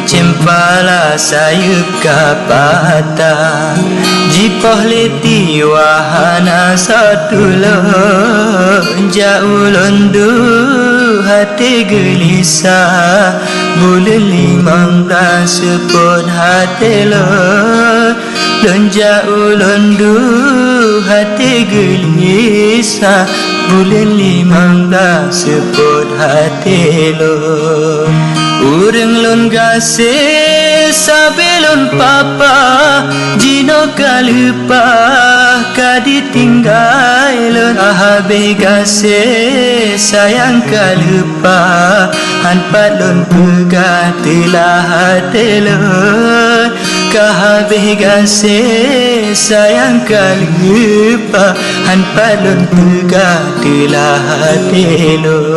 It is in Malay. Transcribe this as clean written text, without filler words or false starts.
cempala sayup kapata jipoh leti wahana satulo jauh londu hati gelisah bulan 15 sepon hati lo jauh londu hati gelisah bulan 15 sepon hati lo urang lon gase sabelon papa jino kalupa kadi tinggal lon ahabe gase sayang kalupa hanpat lon pegah telah hati lon kahabe gase sayang kalupa hanpat lon pegah telah hati lon.